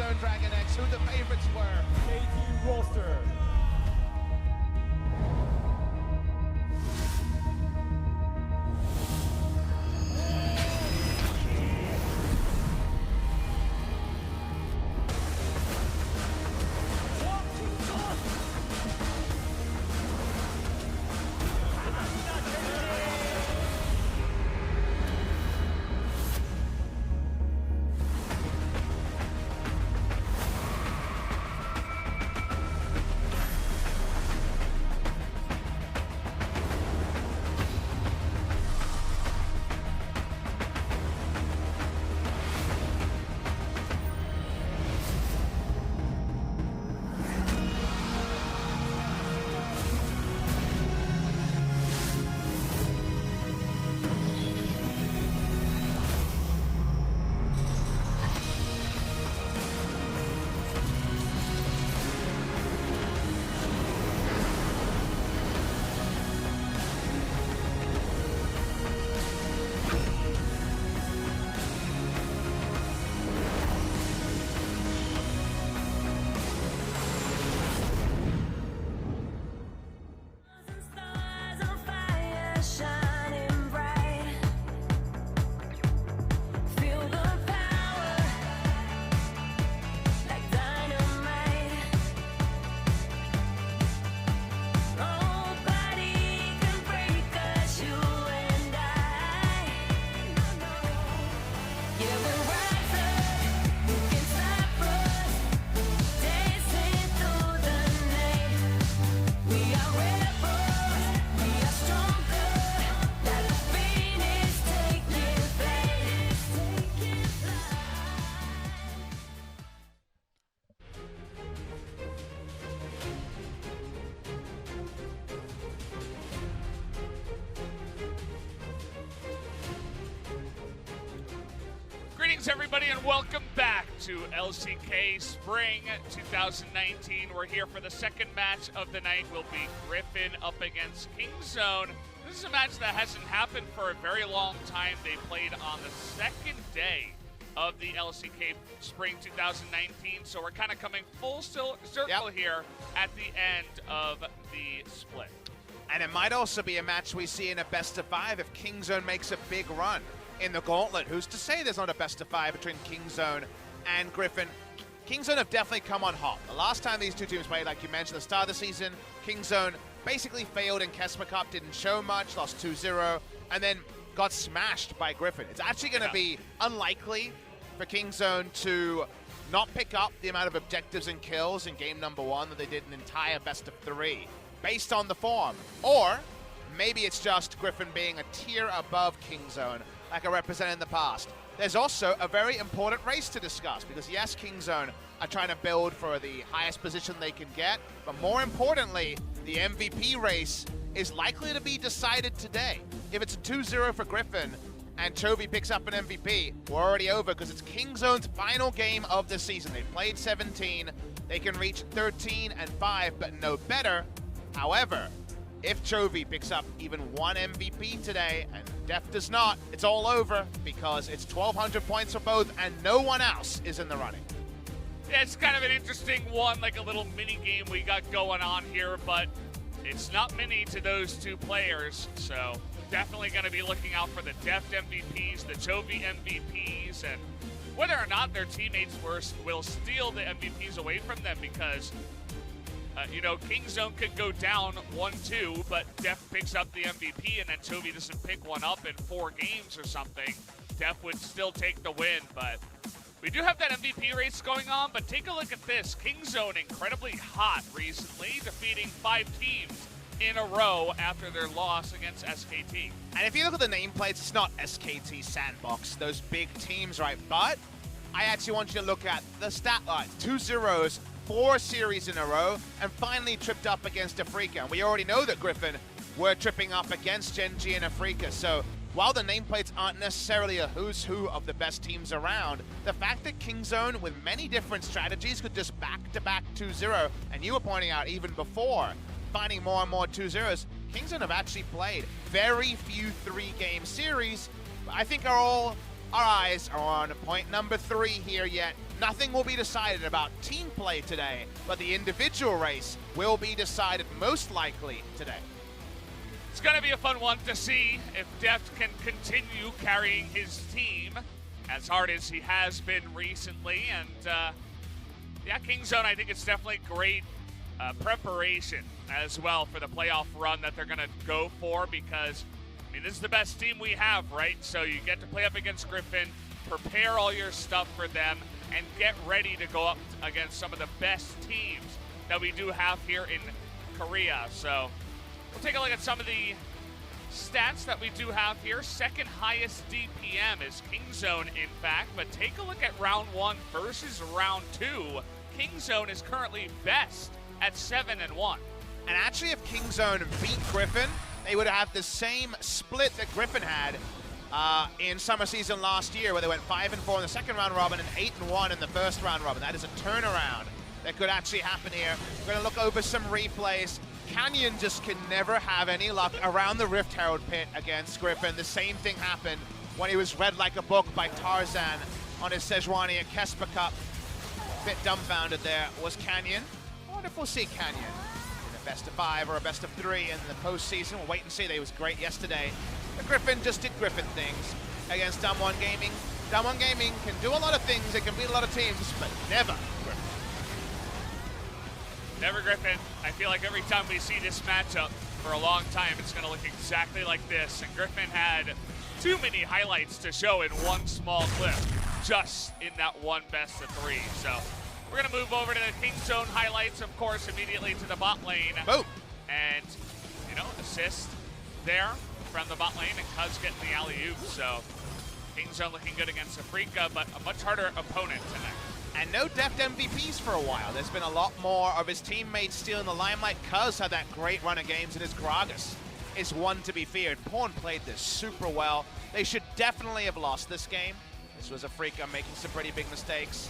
KingZoneDragonX, who the favorites were. KT roster. Greetings, everybody, and welcome back to LCK Spring 2019. We're here for the second match of the night. Will be Griffin up against Kingzone. This is a match that hasn't happened for a very long time. They played on the second day of the LCK Spring 2019, so we're kind of coming full circle here at the end of the split. And it might also be a match we see in a best-of-5 if Kingzone makes a big run in the gauntlet. Who's to say there's not a best-of-5 between Kingzone and Griffin? Kingzone have definitely come on hot. The last time these two teams played, like you mentioned, the start of the season, Kingzone basically failed in Kesma Cup, didn't show much, lost 2-0, and then got smashed by Griffin. It's actually going to be unlikely for Kingzone to not pick up the amount of objectives and kills in game number 1 that they did an entire best-of-3 based on the form. Or maybe it's just Griffin being a tier above Kingzone, like I represented in the past. There's also a very important race to discuss because yes, Kingzone are trying to build for the highest position they can get, but more importantly, the MVP race is likely to be decided today. If it's a 2-0 for Griffin and Chovy picks up an MVP, we're already over because it's Kingzone's final game of the season. They played 17, they can reach 13-5, but no better. However, if Chovy picks up even one MVP today and Deft does not, it's all over because it's 1,200 points for both and no one else is in the running. Yeah, it's kind of an interesting one, like a little mini game we got going on here, but it's not mini to those two players, so definitely going to be looking out for the Deft MVPs, the Chovy MVPs, and whether or not their teammates will steal the MVPs away from them because you know, Kingzone could go down 1-2, but Deft picks up the MVP, and then Chovy doesn't pick one up in 4 games or something. Deft would still take the win, but we do have that MVP race going on, but take a look at this. Kingzone incredibly hot recently, defeating 5 teams in a row after their loss against SKT. And if you look at the nameplates, it's not SKT Sandbox, those big teams, right? But I actually want you to look at the stat lines. 2 zeros, 4 series in a row, and finally tripped up against Afrika. And we already know that Griffin were tripping up against Gen G and Afrika. So while the nameplates aren't necessarily a who's who of the best teams around, the fact that Kingzone, with many different strategies, could just back-to-back 2-0, and you were pointing out even before, finding more and more 2-0s, Kingzone have actually played very few 3-game series. I think our eyes are on point number 3 here yet. Nothing will be decided about team play today, but the individual race will be decided most likely today. It's going to be a fun one to see if Deft can continue carrying his team as hard as he has been recently. And yeah, Kingzone, I think it's definitely great preparation as well for the playoff run that they're going to go for, because, I mean, this is the best team we have, right? So you get to play up against Griffin, prepare all your stuff for them, and get ready to go up against some of the best teams that we do have here in Korea. So we'll take a look at some of the stats that we do have here. Second highest DPM is Kingzone, in fact, but take a look at round 1 versus round 2. Kingzone is currently best at 7-1. And actually, if Kingzone beat Griffin, they would have the same split that Griffin had in summer season last year, where they went 5-4 in the second round robin and 8-1 in the first round robin. That is a turnaround that could actually happen here. We're going to look over some replays. Canyon just can never have any luck around the Rift Herald pit against Griffin. The same thing happened when he was read like a book by Tarzan on his Sejuani and Kesper Cup. Bit dumbfounded there was Canyon. I wonder if we'll see Canyon in a best of 5 or a best of 3 in the postseason. We'll wait and see. They was great yesterday. But Griffin just did Griffin things against Dumb One Gaming. Dumb One Gaming can do a lot of things. It can beat a lot of teams, but never Griffin. Never Griffin. I feel like every time we see this matchup for a long time, it's going to look exactly like this. And Griffin had too many highlights to show in one small clip, just in that one best of 3. So we're going to move over to the Kingzone highlights, of course, immediately to the bot lane. Boom. And, you know, assist there from the bot lane, and Cuzz getting the alley-oop. So Kingzone looking good against FLICKR, but a much harder opponent tonight. And no Deft MVPs for a while. There's been a lot more of his teammates stealing the limelight. Cuzz had that great run of games, and his Gragas is one to be feared. Pawn played this super well. They should definitely have lost this game. This was a FLICKR making some pretty big mistakes.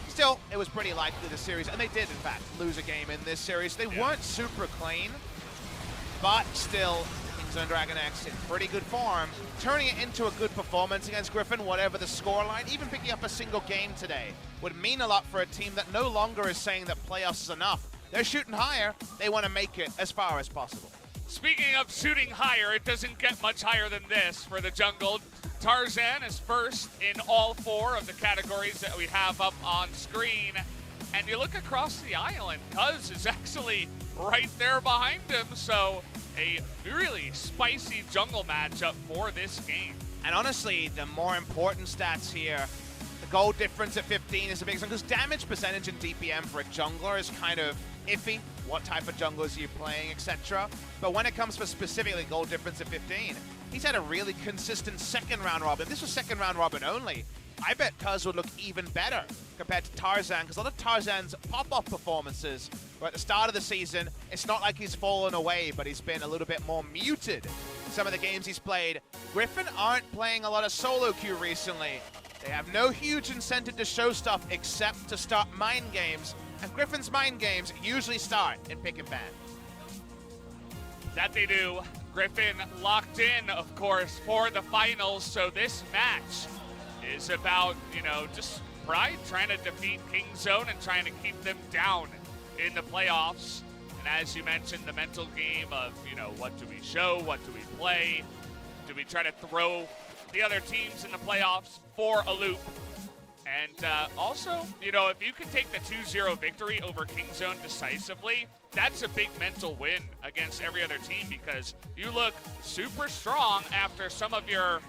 Still, it was pretty likely the series, and they did, in fact, lose a game in this series. They weren't super clean, but still, KingZoneDragonX in pretty good form, turning it into a good performance against Griffin, whatever the scoreline. Even picking up a single game today would mean a lot for a team that no longer is saying that playoffs is enough. They're shooting higher. They want to make it as far as possible. Speaking of shooting higher, it doesn't get much higher than this for the jungle. Tarzan is first in all 4 of the categories that we have up on screen. And you look across the island, Cuzz is actually right there behind him. So a really spicy jungle matchup for this game. And honestly, the more important stats here, the gold difference at 15 is the biggest one, because damage percentage and DPM for a jungler is kind of iffy. What type of junglers are you playing, etc. But when it comes for specifically gold difference at 15, he's had a really consistent second round robin. This was second round robin only. I bet Cuzz would look even better compared to Tarzan, because a lot of Tarzan's pop-off performances were at the start of the season. It's not like he's fallen away, but he's been a little bit more muted in some of the games he's played. Griffin aren't playing a lot of solo queue recently. They have no huge incentive to show stuff except to start mind games, and Griffin's mind games usually start in pick and ban. That they do. Griffin locked in, of course, for the finals, so this match is about, you know, just pride, trying to defeat Kingzone and trying to keep them down in the playoffs. And as you mentioned, the mental game of, you know, what do we show, what do we play? Do we try to throw the other teams in the playoffs for a loop? And also, you know, if you can take the 2-0 victory over Kingzone decisively, that's a big mental win against every other team, because you look super strong after some of your,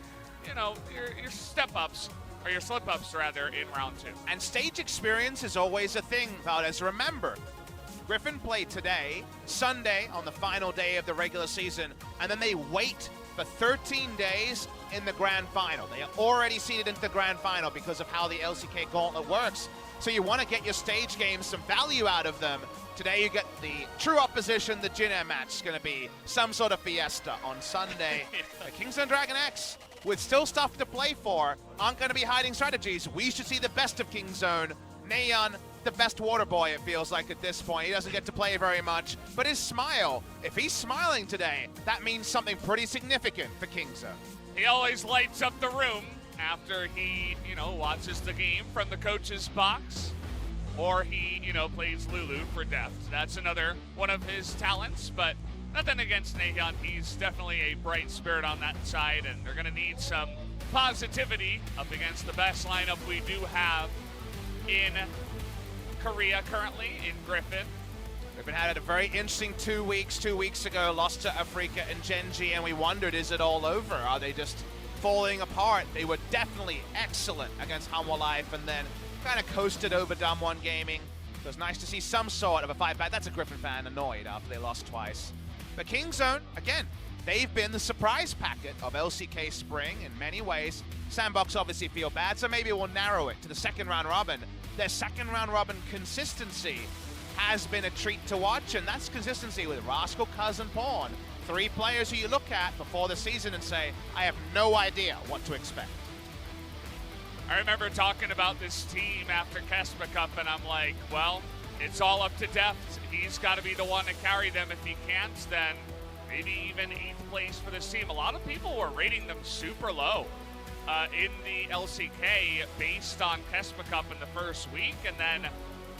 you know, your step-ups, or your slip-ups, rather, in round 2. And stage experience is always a thing, Valdez. Remember, Griffin played today, Sunday, on the final day of the regular season, and then they wait for 13 days in the grand final. They are already seeded into the grand final because of how the LCK gauntlet works. So you want to get your stage games some value out of them. Today you get the true opposition. The Jin Air match is going to be some sort of fiesta on Sunday. KingZoneDragonX, with still stuff to play for, aren't going to be hiding strategies. We should see the best of Kingzone. Neon, the best water boy, it feels like at this point. He doesn't get to play very much, but his smile, if he's smiling today, that means something pretty significant for Kingzone. He always lights up the room after he, watches the game from the coach's box, or he, plays Lulu for Deft. That's another one of his talents, but nothing against Nahyun. He's definitely a bright spirit on that side, and they're going to need some positivity up against the best lineup we do have in Korea currently, in Griffin. Griffin had a very interesting 2 weeks. 2 weeks ago, lost to Afrika and Genji, and we wondered, is it all over? Are they just falling apart? They were definitely excellent against Hanwha Life, and then kind of coasted over Damwon Gaming. It was nice to see some sort of a fight back. That's a Griffin fan annoyed after they lost twice. But Kingzone, again, they've been the surprise packet of LCK Spring in many ways. Sandbox obviously feel bad, so maybe we'll narrow it to the second round robin. Their second round robin consistency has been a treat to watch, and that's consistency with Rascal, Cuzz, and Pawn. 3 players who you look at before the season and say, I have no idea what to expect. I remember talking about this team after Kespa Cup, and I'm like, well, it's all up to Deft. He's got to be the one to carry them. If he can't, then maybe even 8th place for this team. A lot of people were rating them super low in the LCK based on Kespa Cup in the first week, and then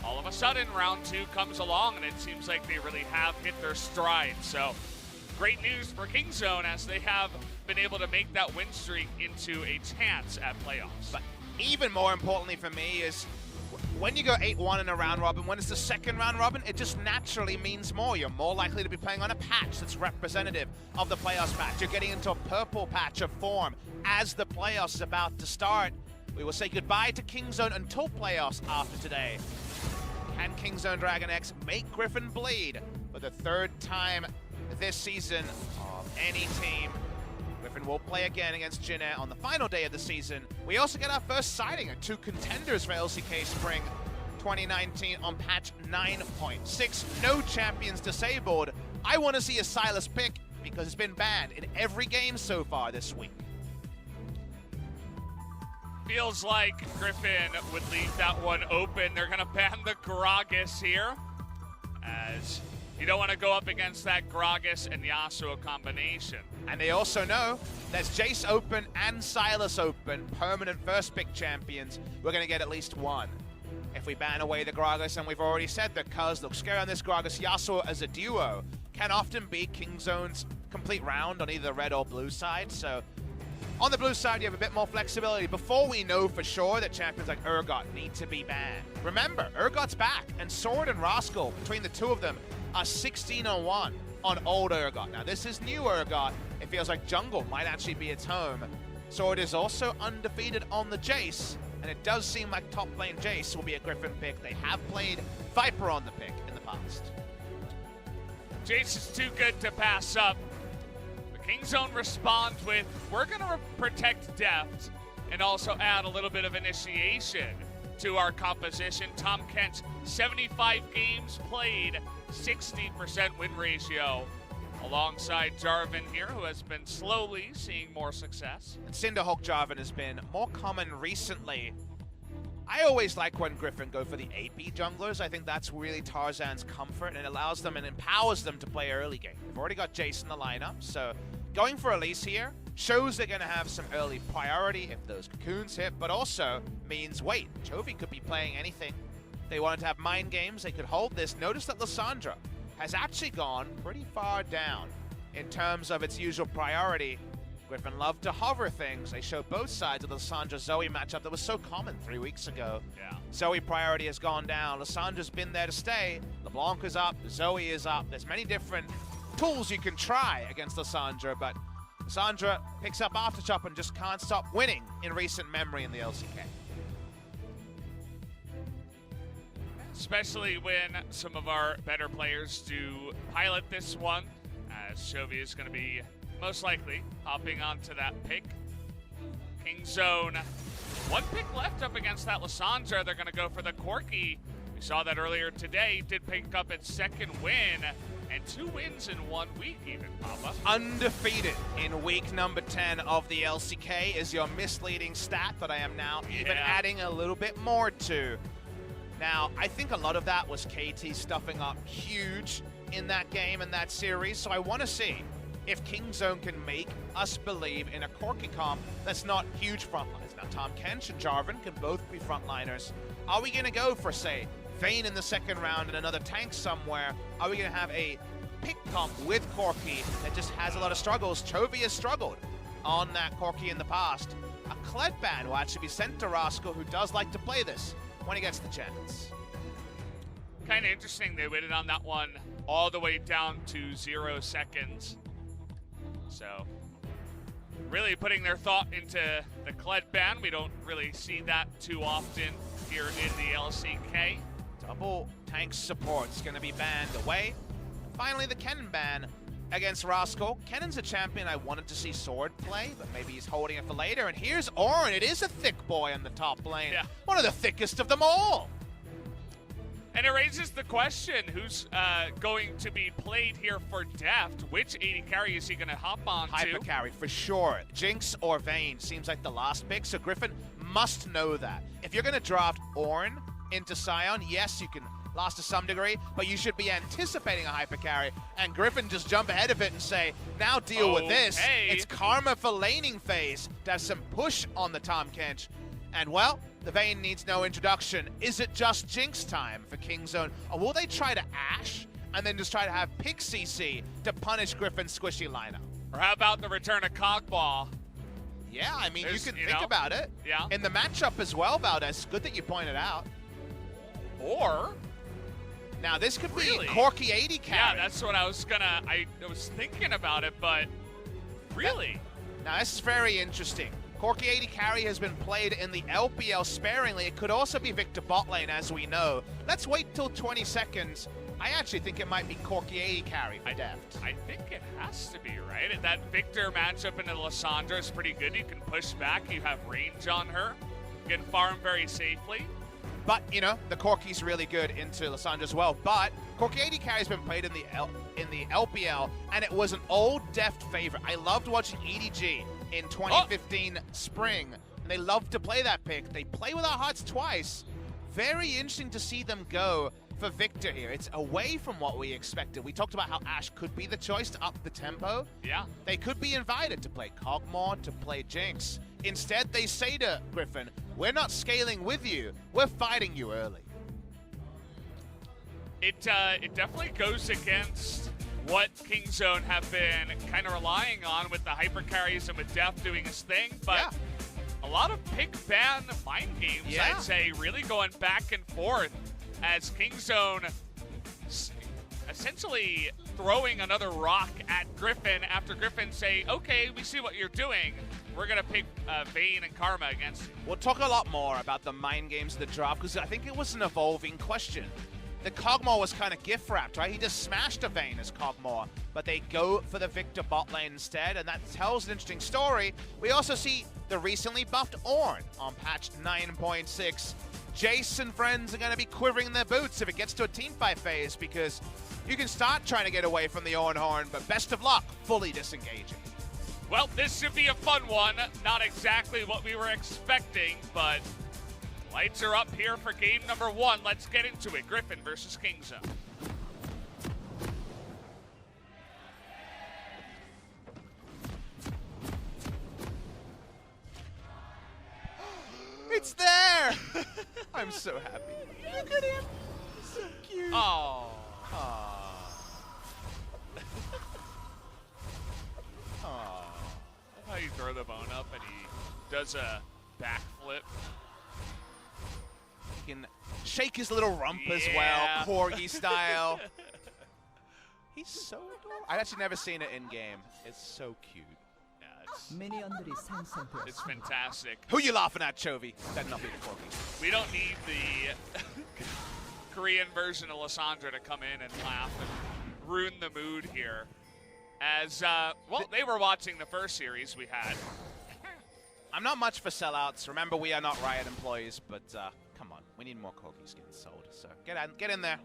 all of a sudden round 2 comes along, and it seems like they really have hit their stride. So great news for Kingzone, as they have been able to make that win streak into a chance at playoffs. But even more importantly for me is when you go 8-1 in a round robin, when it's the second round robin, it just naturally means more. You're more likely to be playing on a patch that's representative of the playoffs patch. You're getting into a purple patch of form as the playoffs is about to start. We will say goodbye to Kingzone until playoffs after today. Can KingZoneDragonX make Griffin bleed for the 3rd time this season of any team? Griffin will play again against Jin Air on the final day of the season. We also get our first sighting of 2 contenders for LCK Spring 2019 on patch 9.6. No champions disabled. I want to see a Sylas pick because it's been banned in every game so far this week. Feels like Griffin would leave that one open. They're going to ban the Gragas here, as you don't want to go up against that Gragas and Yasuo combination. And they also know there's Jace open and Sylas open, permanent first pick champions. We're going to get at least one. If we ban away the Gragas, and we've already said that Cuzz looks scary on this Gragas, Yasuo as a duo can often be Kingzone's complete round on either the red or blue side. So on the blue side, you have a bit more flexibility before we know for sure that champions like Urgot need to be banned. Remember, Urgot's back, and Sword and Rascal, between the 2 of them, are 16-1 on old Urgot. Now, this is new Urgot. It feels like jungle might actually be its home. Sword is also undefeated on the Jace, and it does seem like top lane Jace will be a Griffin pick. They have played Viper on the pick in the past. Jace is too good to pass up. Kingzone responds with, we're going to protect Deft and also add a little bit of initiation to our composition. Tom Kent, 75 games played, 60% win ratio, alongside Jarvan here, who has been slowly seeing more success. And Cinderhawk Jarvan has been more common recently. I always like when Griffin go for the AP junglers. I think that's really Tarzan's comfort, and it allows them and empowers them to play early game. They've already got Jace in the lineup, so going for Elise here shows they're going to have some early priority if those cocoons hit, but also means, wait, Chovy could be playing anything. They wanted to have mind games. They could hold this. Notice that Lissandra has actually gone pretty far down in terms of its usual priority. Griffin loved to hover things. They show both sides of the Lissandra-Zoe matchup that was so common 3 weeks ago. Yeah. Zoe priority has gone down. Lissandra's been there to stay. LeBlanc is up. Zoe is up. There's many different tools you can try against Lissandra, but Lissandra picks up Aftershock and just can't stop winning in recent memory in the LCK. Especially when some of our better players do pilot this one, as Chovy is going to be most likely hopping onto that pick. Kingzone, 1 pick left up against that Lissandra. They're going to go for the Corki. We saw that earlier today. Did pick up its 2nd win, and 2 wins in 1 week even, Papa. Undefeated in week number 10 of the LCK is your misleading stat that I am now even adding a little bit more to. Now, I think a lot of that was KT stuffing up huge in that game and that series, so I want to see if Kingzone can make us believe in a Corki comp that's not huge frontlines. Now, Tahm Kench and Jarvan can both be frontliners. Are we going to go for, say, Vayne in the second round and another tank somewhere? Are we going to have a pick comp with Corki that just has a lot of struggles? Chovy has struggled on that Corki in the past. A Kled ban will actually be sent to Rascal, who does like to play this when he gets the chance. Kind of interesting, they waited on that one all the way down to 0 seconds. So, really putting their thought into the Kled ban. We don't really see that too often here in the LCK. Double tank support's gonna be banned away. Finally, the Kennen ban against Rascal. Kennen's a champion I wanted to see Sword play, but maybe he's holding it for later. And here's Orin. It is a thick boy on the top lane. Yeah. One of the thickest of them all. And it raises the question, who's going to be played here for Deft? Which AD carry is he going to hop on Hyper carry, for sure. Jinx or Vayne seems like the last pick, so Griffin must know that. If you're going to draft Orin into Sion, yes, you can last to some degree, but you should be anticipating a hyper carry, and Griffin just jump ahead of it and say, now deal with this. It's karma for laning phase to have some push on the Tahm Kench. And well, the Vayne needs no introduction. Is it just Jinx time for Kingzone? Or will they try to Ashe and then just try to have pick CC to punish Griffin's squishy lineup? Or how about the return of Cogball? Yeah, I mean, you can think about it. Yeah. In the matchup as well, Valdez. Good that you pointed out. Or... now, this could be Corki 80 carry. Yeah, that's what I was gonna... I was thinking about it, but... really? Now, this is very interesting. Corki 80 carry has been played in the LPL sparingly. It could also be Victor bot lane, as we know. Let's wait till 20 seconds. I actually think it might be Corki 80 carry for Deft. I think it has to be, right? That Victor matchup into Lissandra is pretty good. You can push back. You have range on her. You can farm very safely. But, you know, the Corki's really good into Lissandra as well. But Corki 80 carry has been played in the LPL, and it was an old Deft favorite. I loved watching EDG in 2015 spring, and they love to play that pick. They play with our hearts twice. Very interesting to see them go for Victor here. It's away from what we expected. We talked about how Ashe could be the choice to up the tempo. Yeah. They could be invited to play Kog'Maw, to play Jinx. Instead, they say to Griffin, we're not scaling with you, we're fighting you early. It definitely goes against what Kingzone have been kind of relying on with the hyper carries and with Deft doing his thing, but a lot of pick ban mind games, I'd say, really going back and forth as Kingzone essentially throwing another rock at Griffin after Griffin say, okay, we see what you're doing. We're going to pick Vayne and Karma against you. We'll talk a lot more about the mind games of the draft because I think it was an evolving question. The Kog'Maw was kind of gift wrapped, right? He just smashed a Vayne as Kog'Maw, but they go for the Victor bot lane instead, and that tells an interesting story. We also see the recently buffed Ornn on patch 9.6. Jace and friends are going to be quivering their boots if it gets to a teamfight phase because you can start trying to get away from the Ornn horn, but best of luck fully disengaging. Well, this should be a fun one. Not exactly what we were expecting, but lights are up here for game number 1. Let's get into it. Griffin versus Kingzone. It's there! I'm so happy. Look at him. He's so cute. Oh. How you throw the bone up and he does a backflip. He can shake his little rump as well, corgi style. He's so adorable. I've actually never seen it in game. It's so cute. It's fantastic. Who you laughing at, Chovy? That'd not be the corgi. We don't need the Korean version of Lissandra to come in and laugh and ruin the mood here. As, well, they were watching the first series we had. I'm not much for sellouts. Remember, we are not Riot employees, but come on. We need more corgis getting sold. So get in there.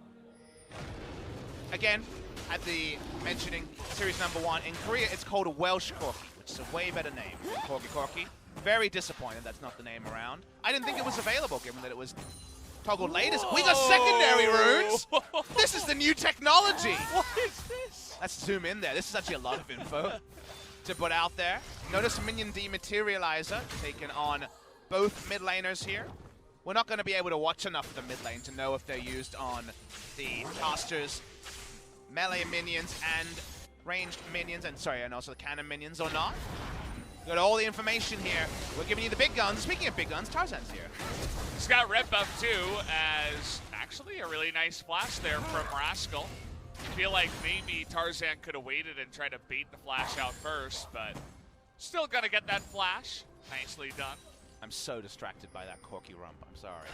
Again, at the mentioning series number 1, in Korea, it's called a Welsh corgi, which is a way better name than Corgi Corgi. Very disappointed that's not the name around. I didn't think it was available, given that it was Toggle latest. We got secondary runes. This is the new technology. What is this? Let's zoom in there. This is actually a lot of info to put out there. Notice minion dematerializer taking on both mid laners here. We're not going to be able to watch enough of the mid lane to know if they're used on the casters, melee minions, and ranged minions, and also the cannon minions or not. Got all the information here. We're giving you the big guns. Speaking of big guns, Tarzan's here. He's got red buff too, as actually a really nice flash there from Rascal. I feel like maybe Tarzan could have waited and tried to bait the flash out first, but still gonna get that flash. Nicely done. I'm so distracted by that corky rump. I'm sorry.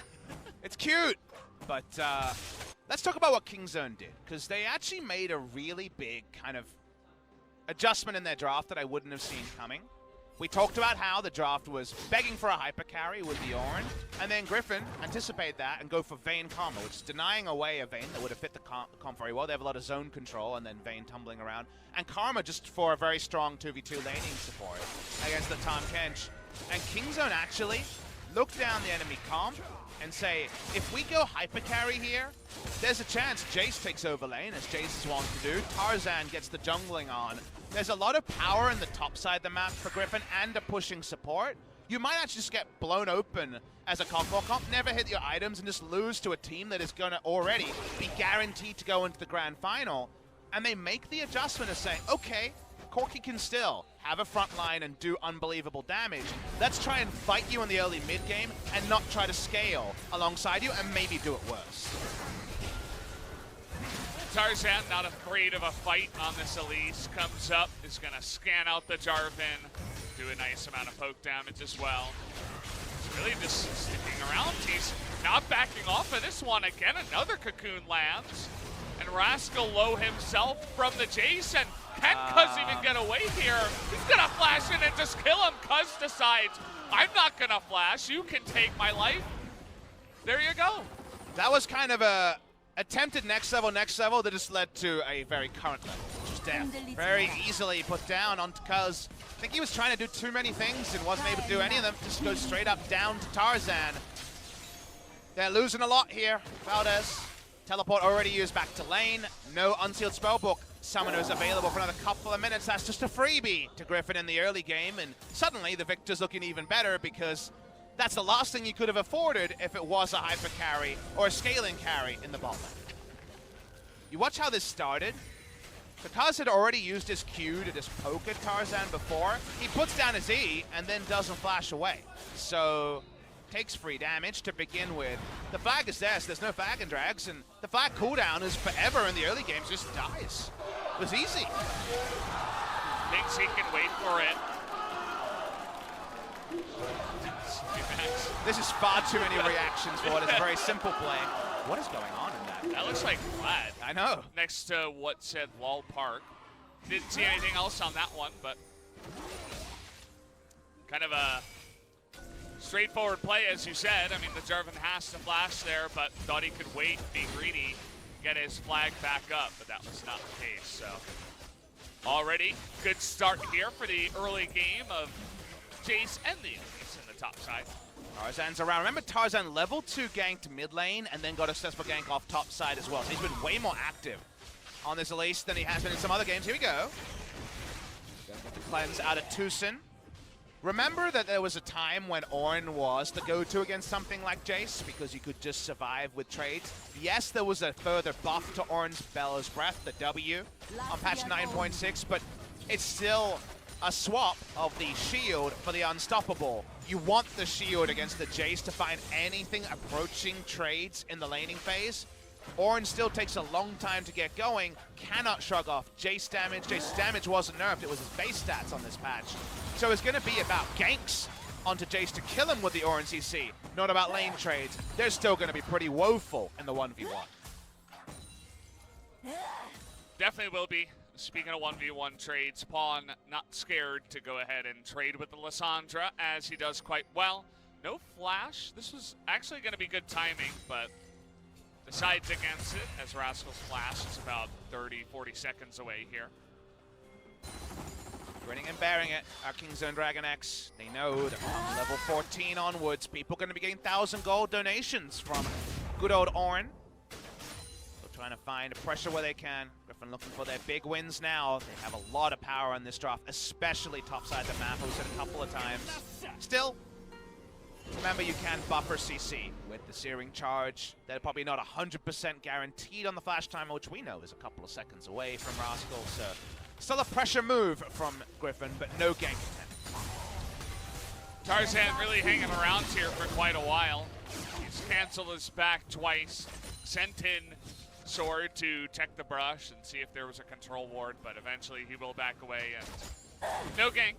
It's cute, but let's talk about what Kingzone did, because they actually made a really big kind of adjustment in their draft that I wouldn't have seen coming. We talked about how the draft was begging for a hyper carry with the Orange, and then Griffin anticipated that and go for Vayne Karma, which is denying away a Vayne that would have fit the comp very well. They have a lot of zone control, and then Vayne tumbling around. And Karma just for a very strong 2v2 laning support against the Tahm Kench. And Kingzone actually look down the enemy comp and say, if we go hyper carry here, there's a chance Jace takes over lane, as Jace is wanting to do. Tarzan gets the jungling on. There's a lot of power in the top side of the map for Griffin and a pushing support. You might actually just get blown open as a comp or comp, never hit your items, and just lose to a team that is going to already be guaranteed to go into the grand final. And they make the adjustment of saying, okay, Corki can still have a front line and do unbelievable damage. Let's try and fight you in the early mid game and not try to scale alongside you and maybe do it worse. Tarzan, not afraid of a fight on this Elise, comes up, is going to scan out the Jarvan, do a nice amount of poke damage as well. He's really just sticking around. He's not backing off of this one. Again, another cocoon lands. And Rascal low himself from the Jace, and can Cuzz even get away here? He's going to flash in and just kill him. Cuzz decides, I'm not going to flash. You can take my life. There you go. That was kind of a attempted next level that just led to a very current level, which was death. Very easily put down onto Cuzz. I think he was trying to do too many things and wasn't able to do any of them. Just goes straight up down to Tarzan. They're losing a lot here. Valdez. Teleport already used back to lane. No unsealed spellbook. Summoners available for another couple of minutes. That's just a freebie to Griffin in the early game. And suddenly the victor's looking even better, because that's the last thing you could have afforded if it was a hyper carry or a scaling carry in the bot lane. You watch how this started. Cuzz had already used his Q to just poke at Tarzan before. He puts down his E and then doesn't flash away. So takes free damage to begin with. The flag is there, so there's no flag and drags, and the flag cooldown is forever in the early games, just dies. It was easy. Thinks he can wait for it. This is far too many reactions for what is a very simple play. What is going on in that? That looks like Vlad. I know. Next to what said Lol Park. Didn't see anything else on that one, but kind of a straightforward play, as you said. I mean, the Jarvan has to flash there, but thought he could wait, be greedy, get his flag back up, but that was not the case. So already good start here for the early game of Jace and the Elise in the top side. Tarzan's around. Remember, Tarzan level 2 ganked mid lane and then got a successful gank off top side as well. So he's been way more active on this Elise than he has been in some other games. Here we go. Get the cleanse out of TusiN. Remember that there was a time when Ornn was the go-to against something like Jace because you could just survive with trades. Yes, there was a further buff to Ornn's Bella's Breath, the W, on patch 9.6, but it's still a swap of the shield for the unstoppable. You want the shield against the Jace to find anything approaching trades in the laning phase. Ornn still takes a long time to get going, cannot shrug off Jace damage. Jace's damage wasn't nerfed, it was his base stats on this patch. So it's going to be about ganks onto Jace to kill him with the Ornn CC, not about lane trades. They're still going to be pretty woeful in the 1v1. Definitely will be. Speaking of 1v1 trades, Pawn not scared to go ahead and trade with the Lissandra, as he does quite well. No flash. This was actually going to be good timing, but decides against it as Rascal's flash is about 30-40 seconds away here. Grinning and bearing it, our KingZoneDragonX. They know that from level 14 onwards, people are going to be getting 1,000 gold donations from good old Orin. Still trying to find pressure where they can. Griffin looking for their big wins now. They have a lot of power on this draft, especially topside the map. I've said a couple of times. Still, remember you can buffer CC with the Searing Charge. They're probably not 100% guaranteed on the flash timer, which we know is a couple of seconds away from Rascal. So still a pressure move from Griffin, but no gank attempt. Tarzan really hanging around here for quite a while. He's canceled his back twice, sent in Sword to tech the brush and see if there was a control ward, but eventually he will back away, and no gank,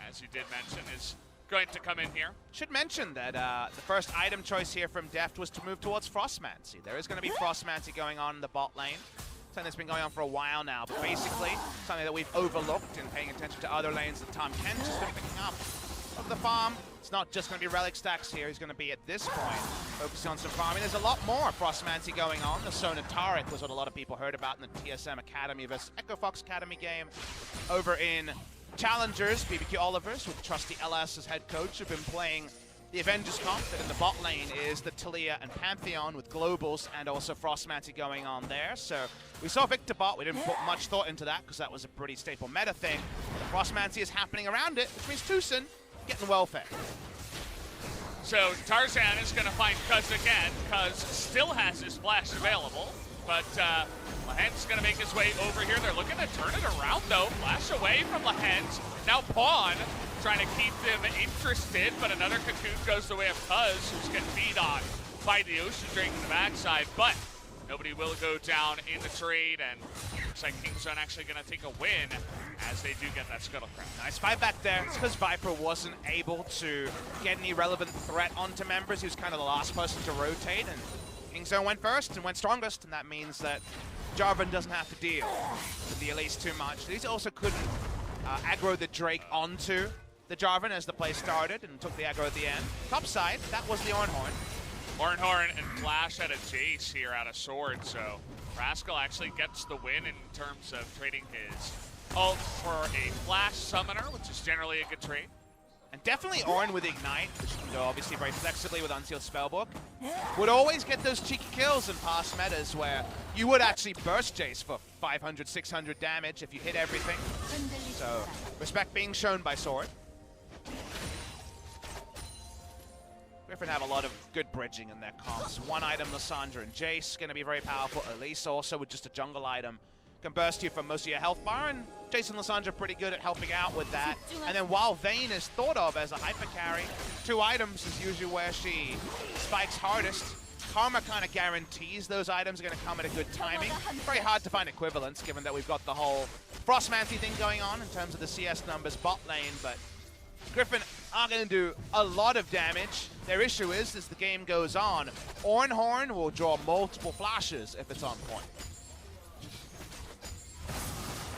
as you did mention, is going to come in here. Should mention that the first item choice here from Deft was to move towards Frostmancy. There is going to be Frostmancy going on in the bot lane. Something that's been going on for a while now, but basically something that we've overlooked in paying attention to other lanes that Tom Kent has been picking up. Of the farm, it's not just going to be relic stacks here. He's going to be, at this point, focusing on some farming. There's a lot more Frostmancy going on. The Sona Taric was what a lot of people heard about in the TSM Academy versus Echo Fox Academy game. Over in Challengers, BBQ Olivers, with trusty LS as head coach, have been playing the Avengers comp that in the bot lane is the Talia and Pantheon with Globals and also Frostmancy going on there. So we saw Victor bot. We didn't put much thought into that because that was a pretty staple meta thing. The Frostmancy is happening around it, which means TusiN getting well fed. So Tarzan is going to find Cuzz again. Cuzz still has his flash available, but Lehends going to make his way over here. They're looking to turn it around, though. Flash away from Lehends. Now Pawn trying to keep them interested, but another Cocoon goes the way of Cuzz, who's getting beat on by the Ocean Drake in the backside, but nobody will go down in the trade, and looks like Kingzone actually going to take a win as they do get that Scuttlecraft. Nice fight back there. It's because Viper wasn't able to get any relevant threat onto members. He was kind of the last person to rotate, and Kingzone went first and went strongest, and that means that Jarvan doesn't have to deal with the Elise too much. These also couldn't aggro the Drake onto the Jarvan as the play started and took the aggro at the end. Top side, that was the Ornhorn. Ornhorn and Flash at a Jace here out of Sword, so Rascal actually gets the win in terms of trading his ult for a Flash Summoner, which is generally a good trade. And definitely Ornn with Ignite, which can go obviously very flexibly with Unsealed Spellbook, would always get those cheeky kills in past metas where you would actually burst Jace for 500, 600 damage if you hit everything. So, respect being shown by Sword. Griffin have a lot of good bridging in their comps. One item, Lissandra and Jace, going to be very powerful. Elise also with just a jungle item can burst you for most of your health bar, and Jace and Lissandra pretty good at helping out with that. And then while Vayne is thought of as a hyper carry, 2 items is usually where she spikes hardest. Karma kind of guarantees those items are going to come at a good timing. Very hard to find equivalents given that we've got the whole Frostmancy thing going on in terms of the CS numbers bot lane, but Griffin are going to do a lot of damage. Their issue is, as the game goes on, Ornhorn will draw multiple flashes if it's on point.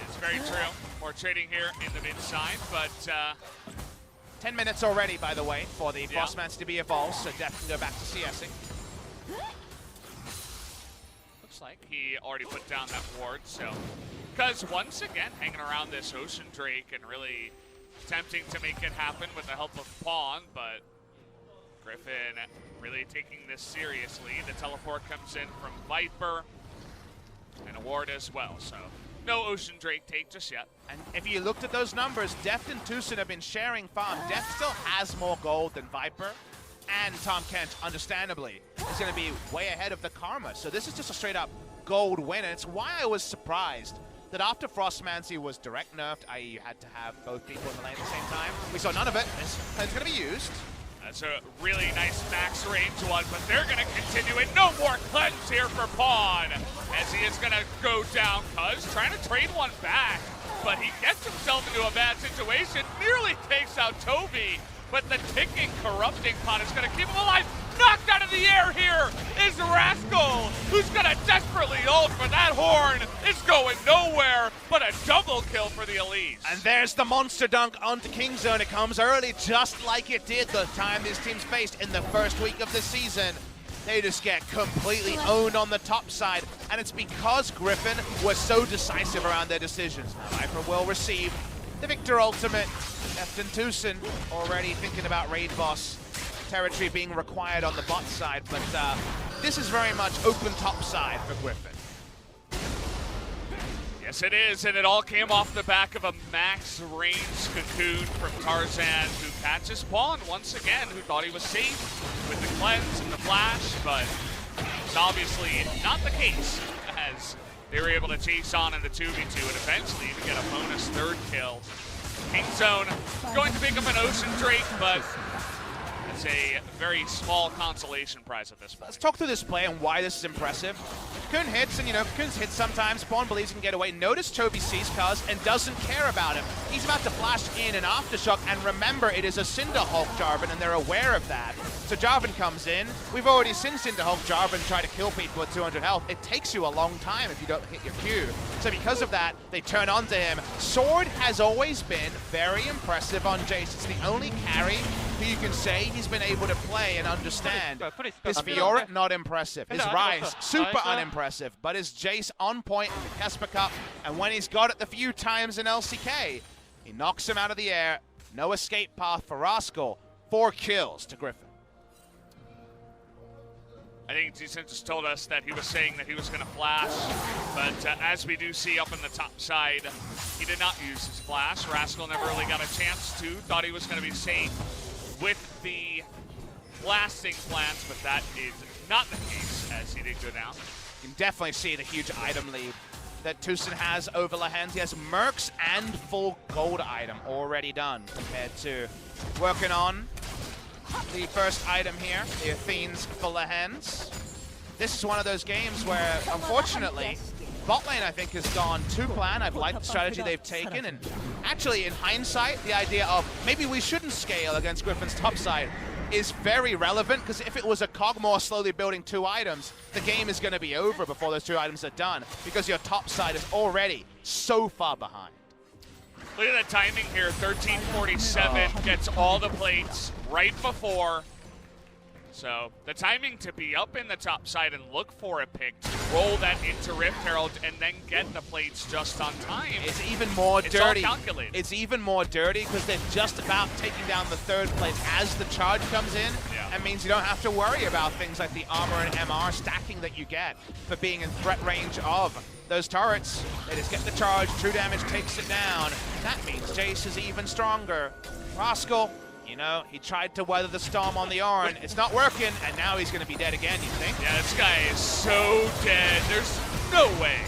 It's very true. More trading here in the mid side, but 10 minutes already, by the way, for the Frostmancy to be evolved, so Deft can go back to CSing. Looks like he already put down that ward, so Cuzz once again hanging around this Ocean Drake and really attempting to make it happen with the help of Pawn, but Griffin really taking this seriously. The teleport comes in from Viper and a ward as well, so no Ocean Drake take just yet. And if you looked at those numbers, Deft and TusiN have been sharing farm. Deft still has more gold than Viper, and Tom Kent, understandably, is going to be way ahead of the Karma. So this is just a straight up gold win, and it's why I was surprised that after Frostmancy was direct nerfed, i.e. you had to have both people in the lane at the same time, we saw none of it. It's going to be used. That's a really nice max range one, but they're going to continue it. No more cleanse here for Pawn, as he is going to go down. Cuzz trying to trade one back, but he gets himself into a bad situation, nearly takes out Chovy, but the ticking, corrupting pot is going to keep him alive. Knocked out of the air here is Rascal, who's going to desperately ult for that horn. It's going nowhere, but a double kill for the Elise. And there's the monster dunk onto Kingzone. It comes early, just like it did the time these teams faced in the first week of the season. They just get completely owned on the top side, and it's because Griffin was so decisive around their decisions. Now Viper will receive the Victor ultimate. Deft and TusiN already thinking about raid boss territory being required on the bot side, but this is very much open top side for Griffin. Yes, it is, and it all came off the back of a max range cocoon from Tarzan, who catches Pawn once again, who thought he was safe with the cleanse and the flash, but it's obviously not the case, as they were able to chase on in the 2v2 and eventually even get a bonus third kill. Kingzone going to pick up an Ocean Drake, but it's a very small consolation prize at this point. Let's talk through this play and why this is impressive. Cocoon hits, and Cocoon's hits sometimes. Spawn believes he can get away. Notice Chovy sees Cuzz and doesn't care about him. He's about to flash in an Aftershock, and remember, it is a Cinderhulk Jarvan, and they're aware of that. So Jarvan comes in. We've already seen Cinderhulk Jarvan try to kill people at 200 health. It takes you a long time if you don't hit your Q. So because of that, they turn onto him. Sword has always been very impressive on Jace. It's the only carry who you can say he's been able to play and understand. His Fiora, not impressive. His Rise, super unimpressive. But his Jace on point in the Casper Cup, and when he's got it the few times in LCK, he knocks him out of the air. No escape path for Rascal. 4 kills to Griffin. I think TusiN just told us that he was saying that he was going to flash, but as we do see up in the top side, he did not use his flash. Rascal never really got a chance to. Thought he was going to be safe with the blasting plans, but that is not the case, as he did go down. You can definitely see the huge item lead that TusiN has over Lehends. He has Mercs and full gold item already done compared to working on the first item here, the Athenes for Lehends. This is one of those games where, unfortunately, bot lane, I think, has gone to plan. I've liked the strategy they've taken, and actually, in hindsight, the idea of maybe we shouldn't scale against Griffin's top side is very relevant, because if it was a Cogmore slowly building 2 items, the game is going to be over before those 2 items are done, because your top side is already so far behind. Look at the timing here. 1347 gets all the plates right before. So the timing to be up in the top side and look for a pick, to roll that into Rift Herald, and then get the plates just on time. It's even more dirty. All calculated. It's even more dirty because they're just about taking down the 3rd plate as the charge comes in. Yeah. That means you don't have to worry about things like the armor and MR stacking that you get for being in threat range of those turrets. They just get the charge, true damage takes it down. That means Jace is even stronger. Rascal, he tried to weather the storm on the Ornn. It's not working, and now he's going to be dead again, you think? Yeah, this guy is so dead. There's no way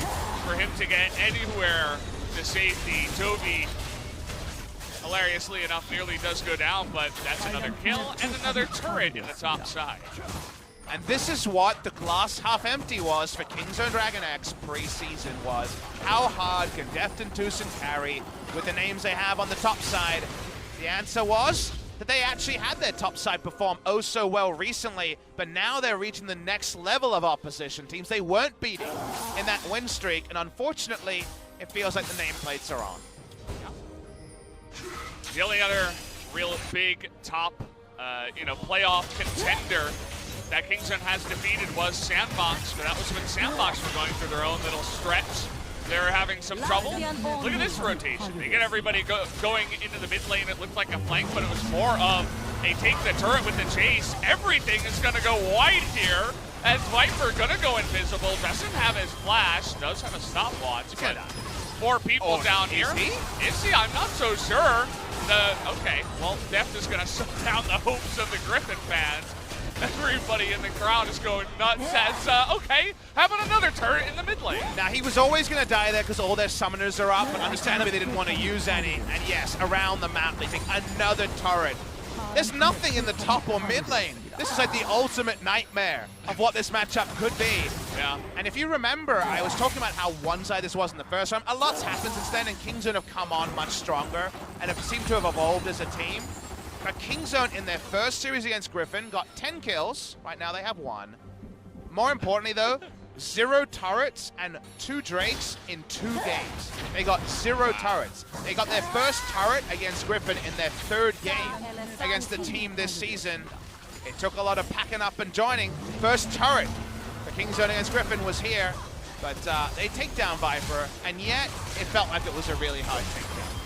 for him to get anywhere to safety. Chovy, hilariously enough, nearly does go down, but that's another kill and another turret in the top side. And this is what the glass half empty was for KingZoneDragonX preseason was. How hard can Deft and TusiN carry with the names they have on the top side? The answer was that they actually had their top side perform oh so well recently, but now they're reaching the next level of opposition teams they weren't beating in that win streak, and unfortunately, it feels like the nameplates are on. The only other real big top, playoff contender that Kingzone has defeated was Sandbox, but that was when Sandbox were going through their own little stretch. They're having some trouble. Look at this rotation. They get everybody going into the mid lane. It looked like a flank, but it was more of a take the turret with the chase. Everything is going to go wide here, as Viper going to go invisible. Doesn't have his flash. Does have a stopwatch, but 4 people down here. Is he? I'm not so sure. Okay, well, Deft is going to shut down the hopes of the Griffin fans. Everybody in the crowd is going nuts as, okay, having another turret in the mid lane. Now, he was always going to die there because all their summoners are up, but understandably they didn't want to use any. And yes, around the map they think another turret. There's nothing in the top or mid lane. This is like the ultimate nightmare of what this matchup could be. Yeah. And if you remember, I was talking about how one-sided this was in the first round. A lot's happened since then, and Kingzone have come on much stronger and have seemed to have evolved as a team. But Kingzone, in their first series against Griffin, got 10 kills. Right now they have 1. More importantly, though, 0 turrets and 2 Drakes in 2 games. They got 0 turrets. They got their first turret against Griffin in their 3rd game against the team this season. It took a lot of packing up and joining. First turret for Kingzone against Griffin was here, but they take down Viper, and yet it felt like it was a really hard takedown.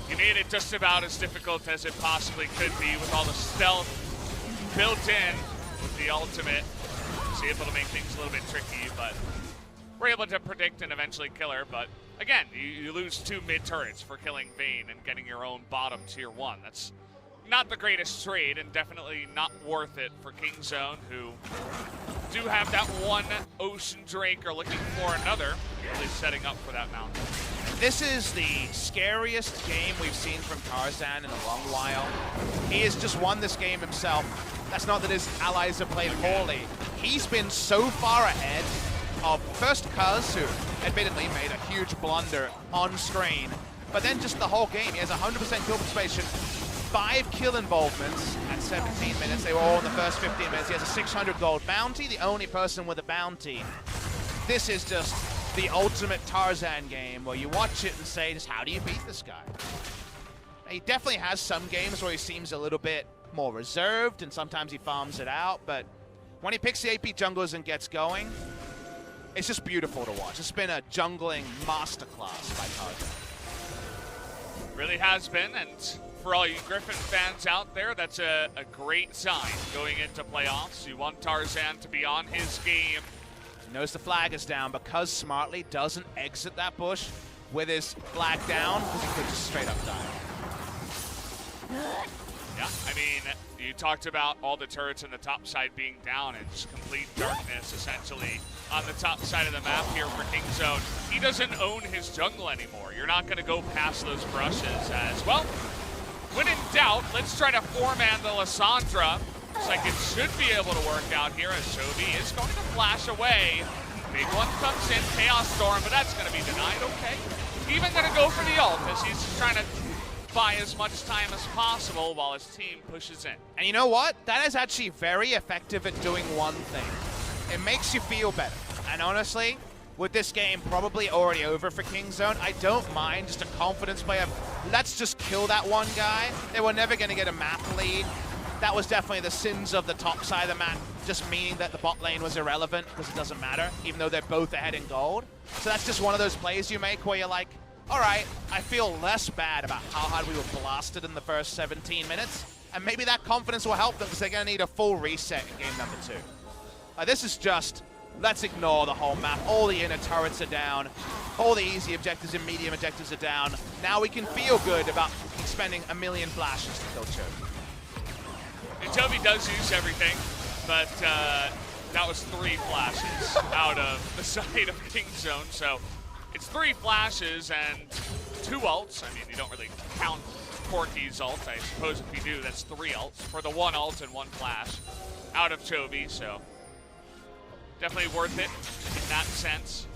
You made it just about as difficult as it possibly could be with all the stealth built in with the ultimate. was able to make things a little bit tricky, but we're able to predict and eventually kill her. But again, you lose 2 mid turrets for killing Vayne and getting your own bottom tier 1. That's not the greatest trade, and definitely not worth it for Kingzone, who do have that one Ocean Drake, or looking for another, really setting up for that mountain. This is the scariest game we've seen from Tarzan in a long while. He has just won this game himself. That's not that his allies have played poorly. He's been so far ahead of first Cuzz, who admittedly made a huge blunder on screen, but then just the whole game. He has 100% kill participation, 5 kill involvements at 17 minutes. They were all in the first 15 minutes. He has a 600 gold bounty, the only person with a bounty. This is just the ultimate Tarzan game where you watch it and say, just how do you beat this guy? He definitely has some games where he seems a little bit more reserved and sometimes he farms it out, but when he picks the AP junglers and gets going, it's just beautiful to watch. It's been a jungling masterclass by Tarzan. Really has been, and for all you Griffin fans out there, that's a great sign going into playoffs. You want Tarzan to be on his game. He knows the flag is down, but Cuzz smartly doesn't exit that bush with his flag down because he could just straight up die. Yeah, I mean, you talked about all the turrets in the top side being down and just complete darkness essentially on the top side of the map here for Kingzone. He doesn't own his jungle anymore. You're not going to go past those brushes as, well, when in doubt, let's try to 4-man the Lissandra. Looks like it should be able to work out here as Chovy is going to flash away. Big one comes in, Chaos Storm, but that's going to be denied. Okay. Even going to go for the ult as he's just trying to buy as much time as possible while his team pushes in. And you know what? That is actually very effective at doing one thing. It makes you feel better. And honestly, with this game probably already over for Kingzone, I don't mind just a confidence play of, let's just kill that one guy. They were never going to get a map lead. That was definitely the sins of the top side of the map, just meaning that the bot lane was irrelevant because it doesn't matter, even though they're both ahead in gold. So that's just one of those plays you make where you're like, all right, I feel less bad about how hard we were blasted in the first 17 minutes, and maybe that confidence will help them because they're going to need a full reset in game number 2. This is just, let's ignore the whole map. All the inner turrets are down. All the easy objectives and medium objectives are down. Now we can feel good about expending a million flashes to kill Chovy. And Chovy does use everything, but that was 3 flashes out of the side of Kingzone, so it's 3 flashes and 2 ults. I mean, you don't really count Corky's ult. I suppose if you do, that's 3 ults for the 1 ult and 1 flash out of Chovy, so definitely worth it in that sense.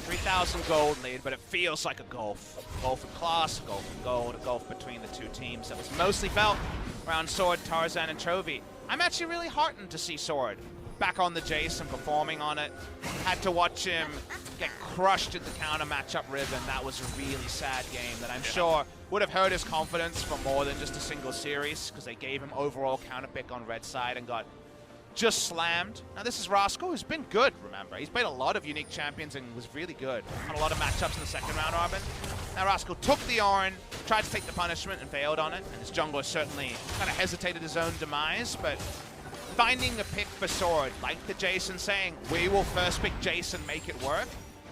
3,000 gold lead, but it feels like a gulf. Gulf in class, a gulf in gold, a gulf between the 2 teams that was mostly felt around Sword, Tarzan, and Chovy. I'm actually really heartened to see Sword back on the Jason, performing on it. Had to watch him get crushed in the counter matchup ribbon. That was a really sad game that I'm sure would have hurt his confidence for more than just a single series, because they gave him overall counter pick on red side and got just slammed. Now this is Rascal, who's been good, remember. He's played a lot of unique champions and was really good on a lot of matchups in the second round robin. Now Rascal took the Orin, tried to take the punishment and failed on it, and his jungler certainly kind of hesitated his own demise, but finding a pick for Sword, like the Jason saying, we will first pick Jason, make it work,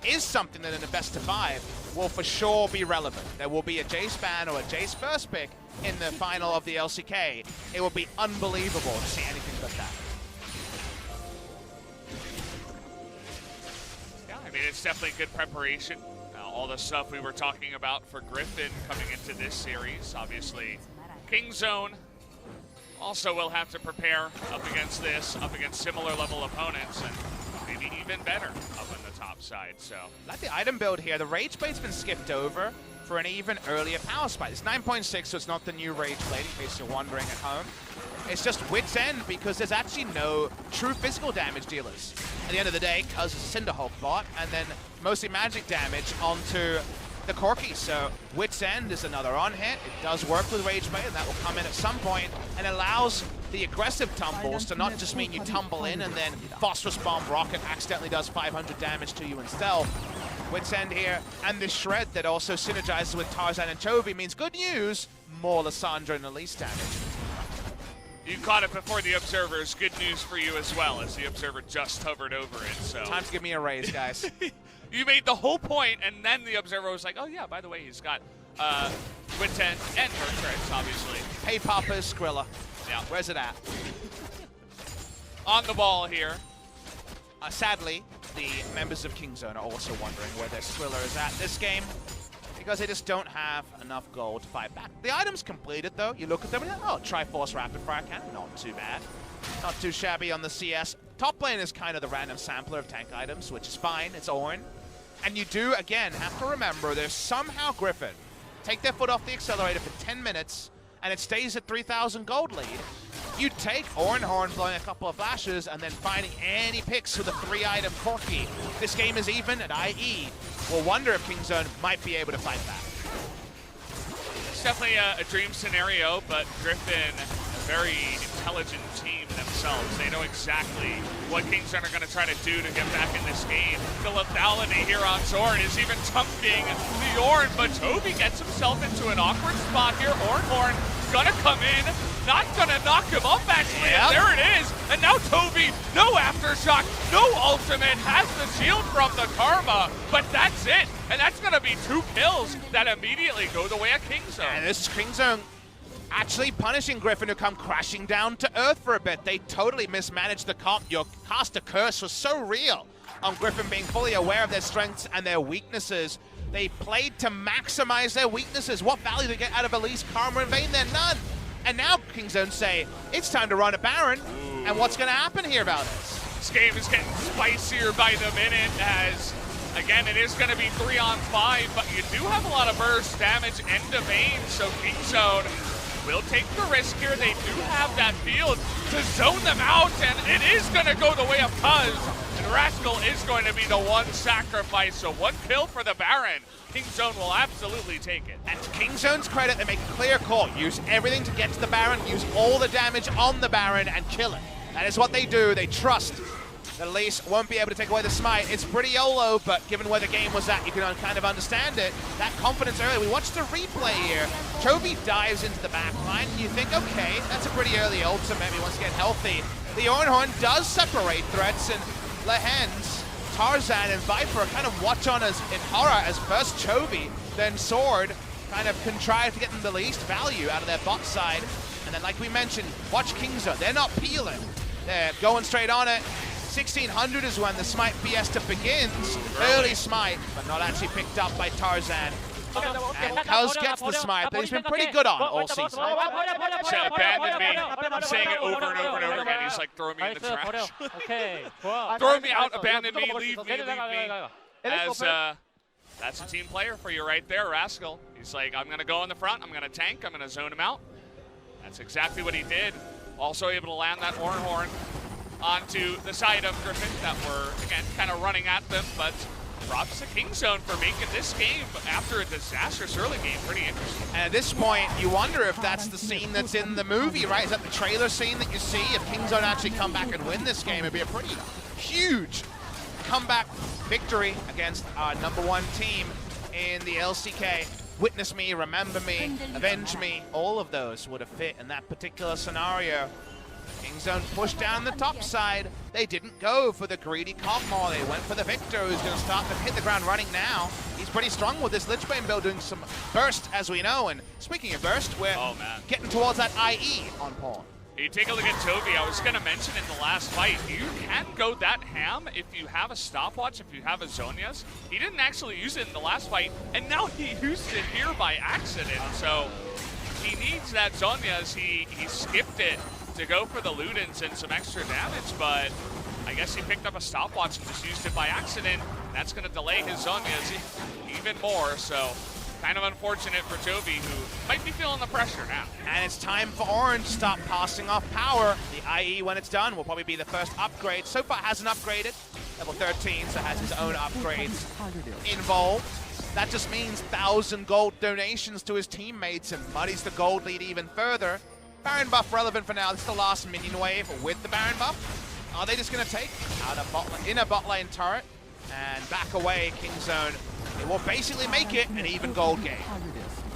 is something that in a best of 5 will for sure be relevant. There will be a Jace ban or a Jace first pick in the final of the LCK. It will be unbelievable to see anything but that. Yeah, I mean, it's definitely good preparation. All the stuff we were talking about for Griffin coming into this series. Obviously, Kingzone also will have to prepare up against this, up against similar level opponents, and maybe even better up on the top side. So, like the item build here, the Rage Blade's been skipped over for an even earlier power spike. It's 9.6, so it's not the new Rage Blade, in case you're wondering at home. It's just Wit's End, because there's actually no true physical damage dealers. At the end of the day, Cuzz is a Cinderhulk bot, and then mostly magic damage onto the Corky. So Wit's End is another on-hit. It does work with Rage Blade, and that will come in at some point, and allows the aggressive tumbles to not just mean you tumble in and then Phosphorus Bomb Rocket accidentally does 500 damage to you in stealth. Wit's End here, and the Shred that also synergizes with Tarzan and Chovy means good news, more Lissandra and Elise damage. You caught it before the observers. Good news for you as well, as the observer just hovered over it. So time to give me a raise, guys. You made the whole point, and then the observer was like, oh yeah, by the way, he's got Twin10 and Turtrix, obviously. Hey, Papa's Skrilla. Yeah. Where's it at? On the ball here. Sadly, the members of Kingzone are also wondering where their Skrilla is at this game, because they just don't have enough gold to fight back. The item's completed, though. You look at them and oh, Triforce Rapid Fire Cannon, not too bad. Not too shabby on the CS. Top lane is kind of the random sampler of tank items, which is fine. It's Ornn. And you do, again, have to remember there's somehow Griffin take their foot off the accelerator for 10 minutes, and it stays at 3,000 gold lead. You take Horn blowing a couple of flashes and then finding any picks with a 3-item Corki. This game is even, and IE will wonder if Kingzone might be able to fight back. It's definitely a dream scenario, but Griffin, a very intelligent team themselves. They know exactly what Kingzone are going to try to do to get back in this game. The lethality here on Zorn is even tunking the Ornn, but Chovy gets himself into an awkward spot here. Horn gonna come in, not gonna knock him up actually, and there it is. And now Chovy, no aftershock, no ultimate, has the shield from the Karma, but that's it. And that's gonna be 2 kills that immediately go the way of Kingzone. And this is Kingzone actually punishing Griffin, who come crashing down to earth for a bit. They totally mismanaged the comp. Your caster curse was so real on Griffin being fully aware of their strengths and their weaknesses. They played to maximize their weaknesses. What value they get out of Elise, Karma, and Vayne? They're none. And now Kingzone say, it's time to run a Baron. Ooh. And what's going to happen here about this? This game is getting spicier by the minute as, again, it is going to be 3-on-5, but you do have a lot of burst damage and domain, so Kingzone will take the risk here. They do have that field to zone them out, and it is going to go the way of Cuzz. And Rascal is going to be the one sacrifice, so 1 kill for the Baron. Kingzone will absolutely take it. And to Kingzone's credit, they make a clear call. Use everything to get to the Baron, use all the damage on the Baron, and kill it. That is what they do. They trust that Elise won't be able to take away the smite. It's pretty YOLO, but given where the game was at, you can kind of understand it. That confidence early. We watched the replay here. Chovy dives into the back line, and you think, okay, that's a pretty early ultimate. He wants to get healthy. The Horn does separate threats, and Lehends, Tarzan, and Viper kind of watch on as in horror as first Chovy, then Sword kind of contrive to get them the least value out of their bot side. And then, like we mentioned, watch Kingzone. They're not peeling. They're going straight on it. 1600 is when the smite fiesta begins. Early smite, but not actually picked up by Tarzan. And Cuzz gets the smite, but he's been pretty good on all season. Abandon me. I'm saying it over and over and over again. He's like, throw me in the trash. Okay. Throw me out, abandon me, leave me. As that's a team player for you right there, Rascal. He's like, I'm going to go in the front, I'm going to tank, I'm going to zone him out. That's exactly what he did. Also able to land that Horn onto the side of Griffin that were, again, kind of running at them, but props to Kingzone for making this game, after a disastrous early game, pretty interesting. And at this point, you wonder if that's the scene that's in the movie, right? Is that the trailer scene that you see? If Kingzone actually come back and win this game, it'd be a pretty huge comeback victory against our #1 team in the LCK. Witness me, remember me, avenge me, all of those would have fit in that particular scenario. Kingzone pushed down the top side. They didn't go for the greedy Cogmore. They went for the Victor, who's going to start to hit the ground running now. He's pretty strong with this Lichbane build, doing some burst, as we know. And speaking of burst, we're getting towards that IE on Pawn. You take a look at Chovy. I was going to mention in the last fight, you can go that ham if you have a stopwatch, if you have a Zhonya's. He didn't actually use it in the last fight, and now he used it here by accident. So he needs that Zhonya's. He skipped it to go for the Lehends and some extra damage, but I guess he picked up a stopwatch and just used it by accident. That's going to delay his Zhonya's even more, so kind of unfortunate for Chovy, who might be feeling the pressure now. And it's time for Ornn to stop passing off power. The IE, when it's done, will probably be the first upgrade. So far hasn't upgraded. Level 13, so has his own upgrades involved. That just means 1,000 gold donations to his teammates and muddies the gold lead even further. Baron buff relevant for now. This is the last minion wave with the Baron buff. Are they just going to take out a inner bot lane turret and back away Kingzone? It will basically make it an even gold game.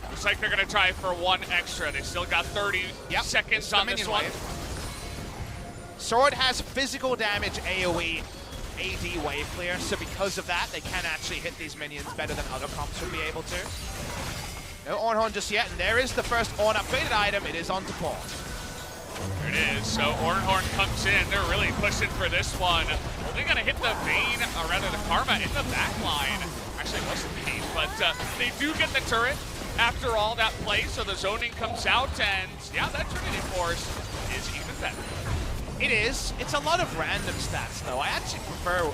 Looks like they're going to try for 1 extra. They still got 30 seconds on this one. Sword has physical damage, AoE, AD wave clear, so because of that, they can actually hit these minions better than other comps would be able to. No Ornhorn just yet, and there is the first Ornn upgraded item. It is on to Paul. There it is. So Ornhorn comes in. They're really pushing for this one. They're going to hit the Vayne, or rather the Karma, in the back line. Actually, it wasn't Vayne, but they do get the turret after all that play, so the zoning comes out, and yeah, that Trinity Force is even better. It is. It's a lot of random stats, though. I actually prefer...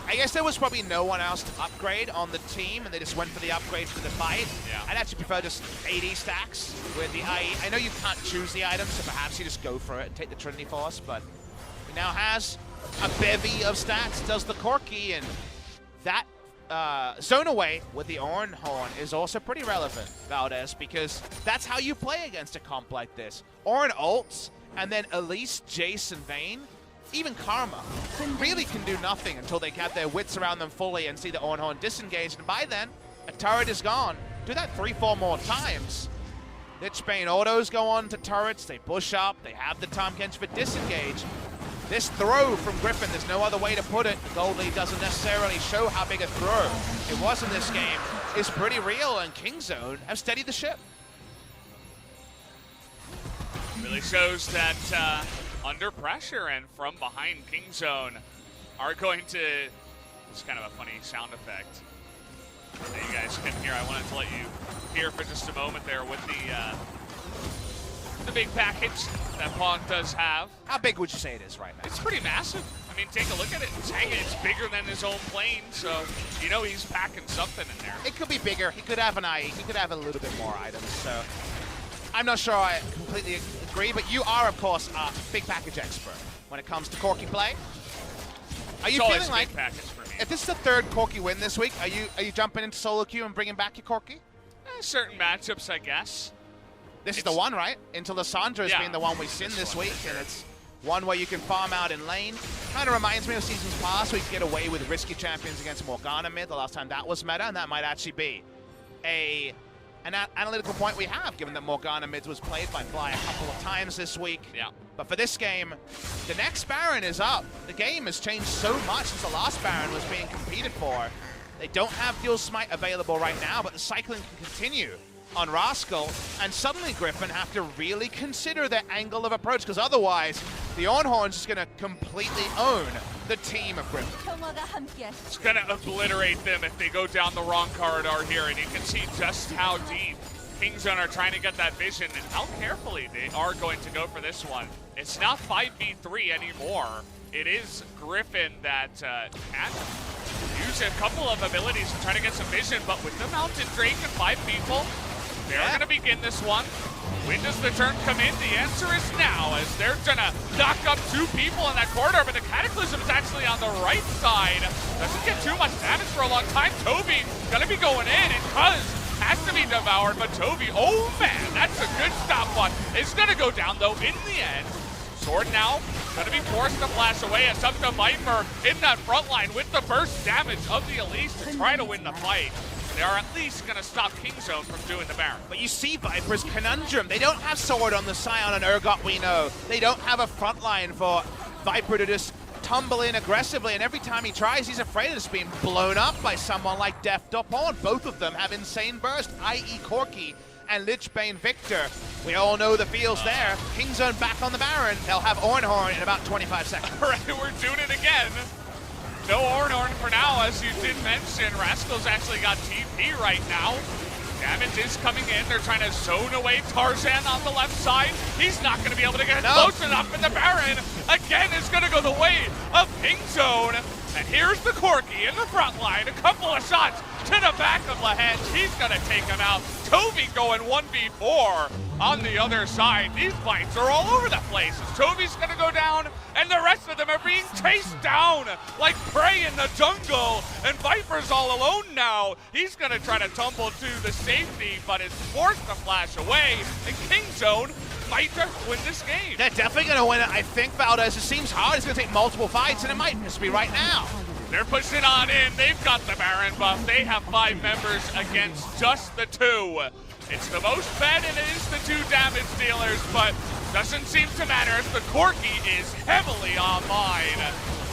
I guess there was probably no one else to upgrade on the team, and they just went for the upgrade for the fight. Yeah. I'd actually prefer just AD stacks with the IE. I know you can't choose the items, so perhaps you just go for it and take the Trinity Force, but he now has a bevy of stats, does the Corki, and that zone away with the Ornhorn is also pretty relevant, Valdez, because that's how you play against a comp like this. Ornn ults, and then Elise, Jace, and Vayne, even Karma, really can do nothing until they have their wits around them fully and see the Ornhorn disengage, and by then, a turret is gone. Do that 3-4 more times. Lich Bane autos go on to turrets, they push up, they have the Tahm Kench for disengage. This throw from Griffin, there's no other way to put it. The gold lead doesn't necessarily show how big a throw it was in this game. It's pretty real, and Kingzone have steadied the ship. Really shows that under pressure and from behind, Kingzone are going to... It's kind of a funny sound effect that you guys can hear. I wanted to let you hear for just a moment there with the big package that Pawn does have. How big would you say it is right now? It's pretty massive. I mean, take a look at it. It's hanging. It's bigger than his own plane, so you know he's packing something in there. It could be bigger. He could have an IE. He could have a little bit more items, so... I'm not sure I completely agree, but you are, of course, a big package expert when it comes to Corki play. Are you feeling like, if this is the third Corki win this week, are you jumping into solo queue and bringing back your Corki? Certain matchups, I guess. This is the one, right? Into Lysandra has been the one we've seen this week, and it's one where you can farm out in lane. Kind of reminds me of seasons past where you can get away with risky champions against Morgana mid, the last time that was meta, and that might actually be an analytical point we have, given that Morgana mid was played by Fly a couple of times this week. Yeah. But for this game, the next Baron is up. The game has changed so much since the last Baron was being competed for. They don't have Dual Smite available right now, but the cycling can continue on Rascal, and suddenly Griffin have to really consider their angle of approach, because otherwise the Ornhorn's just going to completely own the team of Griffin. It's going to obliterate them if they go down the wrong corridor here, and you can see just how deep Kingzone are trying to get that vision and how carefully they are going to go for this one. It's not 5v3 anymore. It is Griffin that can use a couple of abilities to try to get some vision, but with the Mountain Drake and 5 people, they're going to begin this one. When does the turn come in? The answer is now, as they're going to knock up 2 people in that corridor, but the Cataclysm is actually on the right side. Doesn't get too much damage for a long time. Chovy going to be going in, and Cuzz has to be devoured, but Chovy, oh man, that's a good stop one. It's going to go down, though, in the end. Sword now going to be forced to flash away. It's up to Viper in that front line with the burst damage of the Elise to try to win the fight. They are at least going to stop Kingzone from doing the Baron. But you see Viper's conundrum. They don't have Sword on the Scion and Urgot, we know. They don't have a front line for Viper to just tumble in aggressively, and every time he tries, he's afraid of just being blown up by someone like Deft or Pawn. Both of them have insane burst, i.e. Corki and Lich Bane Victor. We all know the feels there. Kingzone back on the Baron. They'll have Ornhorn in about 25 seconds. Right, we're doing it again. No Ornhorn for now, as you did mention. Rascal's actually got TP right now. Damage is coming in. They're trying to zone away Tarzan on the left side. He's not going to be able to get close enough, and the Baron, again, is going to go the way of Kingzone. And here's the Corki in the front line. A couple of shots to the back of Lehends. He's going to take him out. Chovy going 1v4 on the other side. These fights are all over the place. Chovy's going to go down, and the rest of them are being chased down like prey in the jungle. And Viper's all alone now. He's going to try to tumble to the safety, but is forced to flash away. And Kingzone might just win this game. They're definitely going to win it, I think, Valdez. It seems hard. It's going to take multiple fights, and it might just be right now. They're pushing on in. They've got the Baron buff. They have 5 members against just the 2. It's the most fed, and it is the 2 damage dealers, but Doesn't seem to matter as the Corky is heavily online.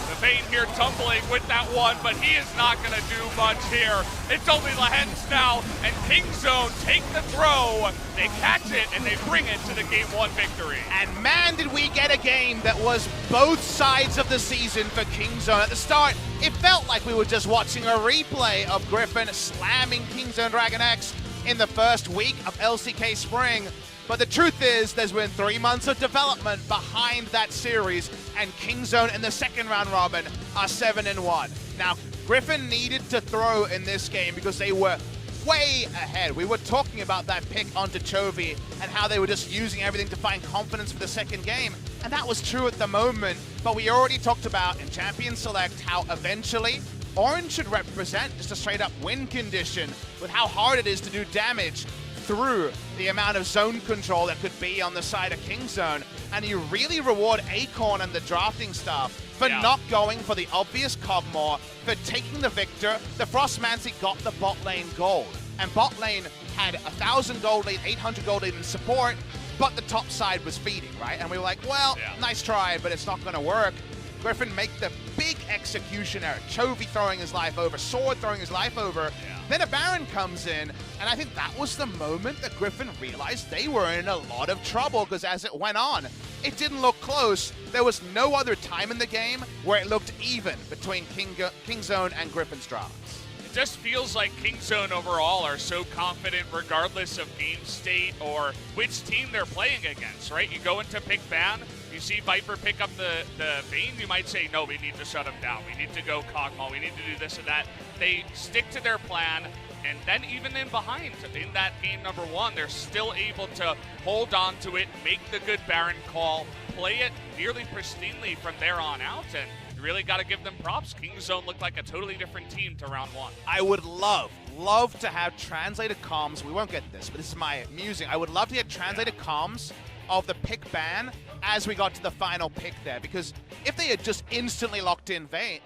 The Vayne here tumbling with that one, but he is not going to do much here. It's only Lehends now, and Kingzone take the throw. They catch it, and they bring it to the Game 1 victory. And man, did we get a game that was both sides of the season for Kingzone. At the start, it felt like we were just watching a replay of Griffin slamming KingZoneDragonX in the first week of LCK Spring. But the truth is, there's been 3 months of development behind that series, and Kingzone in the second round robin are 7-1. Now, Griffin needed to throw in this game because they were way ahead. We were talking about that pick onto Chovy and how they were just using everything to find confidence for the second game, and that was true at the moment. But we already talked about in Champion Select how eventually Orange should represent just a straight up win condition with how hard it is to do damage through the amount of zone control that could be on the side of Kingzone. And you really reward Acorn and the drafting staff for not going for the obvious Cogmore, for taking the Victor. The Frostmancy got the bot lane gold, and bot lane had 1,000 gold lead, 800 gold lead in support, but the top side was feeding, right? And we were like, well, nice try, but it's not gonna work. Griffin make the big execution error. Chovy throwing his life over, Sword throwing his life over. Then a Baron comes in, and I think that was the moment that Griffin realized they were in a lot of trouble, because as it went on, it didn't look close. There was no other time in the game where it looked even between Kingzone and Griffin's drafts. It just feels like Kingzone overall are so confident regardless of game state or which team they're playing against, right? You go into pick ban, you see Viper pick up the Vayne, you might say, no, we need to shut him down. We need to go Cogmall. We need to do this and that. They stick to their plan, and then even in behind, in that game number 1, they're still able to hold on to it, make the good Baron call, play it nearly pristinely from there on out, and you really got to give them props. Kingzone looked like a totally different team to round 1. I would love to have translated comms. We won't get this, but this is my musing. I would love to get translated comms of the pick ban as we got to the final pick there, because if they had just instantly locked in Vayne,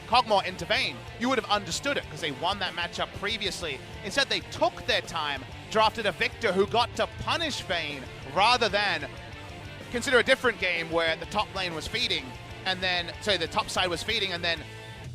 Cogmore into Vayne, you would have understood it because they won that matchup previously. Instead, they took their time, drafted a Victor who got to punish Vayne rather than consider a different game where the top lane was feeding and then, sorry, the top side was feeding and then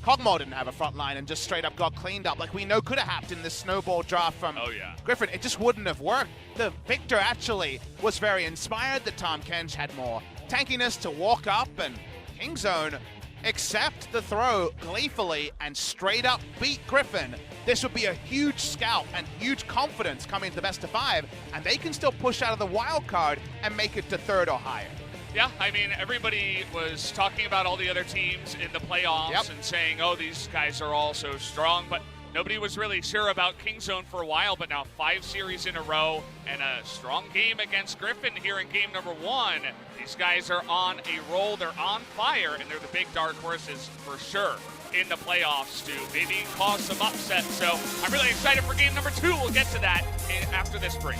Cogmore didn't have a front line and just straight up got cleaned up like we know could have happened in this snowball draft from Griffin. It just wouldn't have worked. The Victor actually was very inspired that Tahm Kench had more tankiness to walk up, and Kingzone accept the throw gleefully and straight up beat Griffin. This would be a huge scalp and huge confidence coming to the best of 5, and they can still push out of the wild card and make it to 3rd or higher. Yeah, I mean, everybody was talking about all the other teams in the playoffs and saying, oh, these guys are all so strong, but nobody was really sure about Kingzone for a while, but now 5 series in a row and a strong game against Griffin here in game number 1. These guys are on a roll, they're on fire, and they're the big dark horses for sure in the playoffs to maybe cause some upset. So I'm really excited for game number 2. We'll get to that after this break.